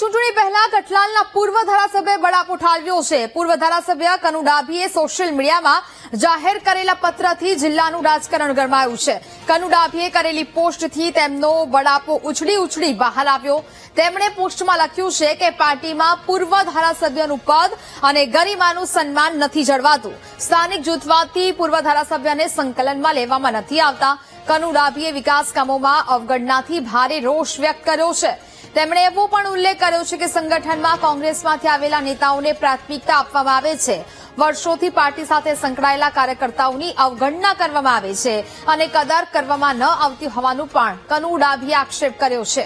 ચૂંટણી પહેલા કઠલાલના પૂર્વ ધારાસભ્ય બળાપો ઠાલવ્યો છે। પૂર્વ ધારાસભ્ય કનુ ડાભીએ સોશિયલ મીડિયામાં જાહેર કરેલા પત્રથી જિલ્લાનું રાજકારણ ગરમાયું છે। કનુ ડાભીએ કરેલી પોસ્ટથી તેમનો બળાપો ઉછળી બહાર આવ્યો। તેમણે પોસ્ટમાં લખ્યું છે કે પાર્ટીમાં પૂર્વ ધારાસભ્યનું પદ અને ગરિમાનું સન્માન નથી જળવાતું। સ્થાનિક જૂથવાદથી પૂર્વ ધારાસભ્યને સંકલનમાં લેવામાં નથી આવતા। કનુ ડાભીએ વિકાસ કામોમાં અવગણનાથી ભારે રોષ વ્યક્ત કર્યો છે। તેમણે એવો પણ ઉલ્લેખ કર્યો છે કે સંગઠનમાં કોંગ્રેસમાંથી આવેલા નેતાઓને પ્રાથમિકતા આપવામાં આવે છે। વર્ષોથી પાર્ટી સાથે સંકળાયેલા કાર્યકર્તાઓની અવગણના કરવામાં આવે છે અને કદર કરવામાં ન આવતી હોવાનું પણ કનુ ડાભીએ આક્ષેપ કર્યો છે।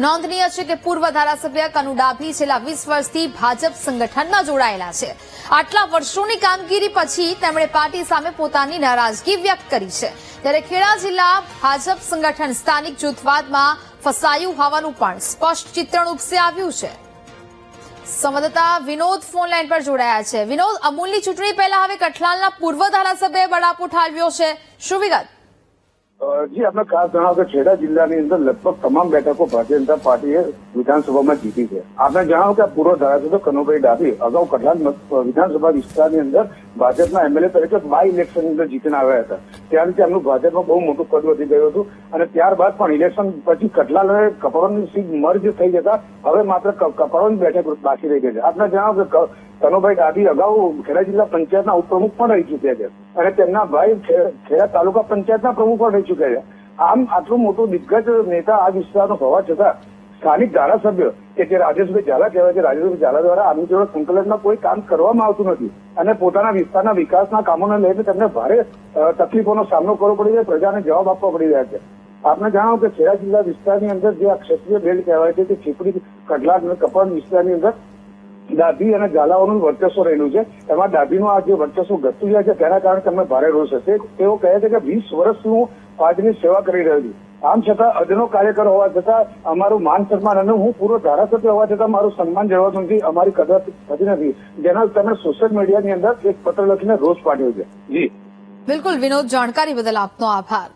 નોંધનીય છે કે પૂર્વ ધારાસભ્ય કનુ ડાભી છેલ્લા 20 વર્ષથી ભાજપ સંગઠનમાં જોડાયેલા છે। આટલા વર્ષોની કામગીરી પછી તેમણે પાર્ટી સામે પોતાની નારાજગી વ્યક્ત કરી છે। ત્યારે ખેડા જિલ્લા ભાજપ સંગઠન સ્થાનિક જૂથવાદમાં ફસાયું હોવાનું પણ સ્પષ્ટ ચિત્રણ ઉપસી આવ્યું છે। સંવાદદાતા વિનોદ ફોન લાઈન પર જોડાયા છે। વિનોદ, અમૂલની ચૂંટણી પહેલા હવે કઠલાલના પૂર્વ ધારાસભ્યએ બળાપો ઠાલવ્યો છે, શું વિગત? જી, આપણે ખાસ જણાવો કે ખેડા જિલ્લાની અંદર લગભગ તમામ બેઠકો ભારતીય જનતા પાર્ટીએ વિધાનસભામાં જીતી છે। આપણે જણાવો કે પૂર્વ ધારાસભ્ય કનુભાઈ ડાભી અગાઉ કઠલાલ વિધાનસભા વિસ્તારની અંદર ભાજપના એમએલએ તરીકે બાય ઇલેક્શનની અંદર જીતીને આવ્યા હતા। ત્યારથી એમનું ભાજપમાં બહુ મોટું કદ વધી ગયું હતું અને ત્યારબાદ પણ ઇલેક્શન પછી કઠલાલ અને કપડવંજની સીટ મર્જ થઈ જતા હવે માત્ર કપડવંજ બેઠક બાકી રહી ગઈ છે। આપણે જણાવો કે કનુભાઈ ડાભી અગાઉ ખેડા જિલ્લા પંચાયતના ઉપપ્રમુખ પણ રહી ચૂક્યા છે અને તેમના ભાઈ ખેડા તાલુકા પંચાયતના પ્રમુખ પણ રહી ચૂક્યા છે। આમ આટલું મોટું દિગ્ગજ નેતા આ વિસ્તારનો હોવા છતાં સ્થાનિક ધારાસભ્ય કે જે રાજેશભાઈ ઝાલા કહેવાય છે, રાજેશભાઈ ઝાલા દ્વારા આની જોડે સંકલનમાં કોઈ કામ કરવામાં આવતું નથી અને પોતાના વિસ્તારના વિકાસના કામોને લઈને તેમને ભારે તકલીફોનો સામનો કરવો પડી છે, પ્રજાને જવાબ આપવા પડી રહ્યા છે। આપને જણાવો કે ખેડા જિલ્લા વિસ્તારની અંદર જે આ ક્ષત્રિય બેલ્ટ કહેવાય છે તે ચીપડી કઠલાલ અને કપડ વિસ્તારની અંદર ડાભી અને ઝાલાઓનું વર્ચસ્વ રહેલું છે। એમાં ડાભીનું આ જે વર્ચસ્વ ઘટતું જાય છે તેના કારણે તેમને ભારે રોષ હશે। તેઓ કહે છે કે 20 વર્ષથી હું પાર્ટીની સેવા કરી રહ્યો છું, આમ છતાં અદનો કાર્યકર હોવા છતાં અમારું માન સન્માન અને હું પૂર્વ ધારાસભ્ય હોવા છતાં મારું સન્માન જળવાતું નથી, અમારી કદર થતી નથી, જેના તેમણે સોશિયલ મીડિયાની અંદર એક પત્ર લખીને રોષ પાડ્યો છે। જી બિલકુલ વિનોદ, જાણકારી બદલ આપનો આભાર।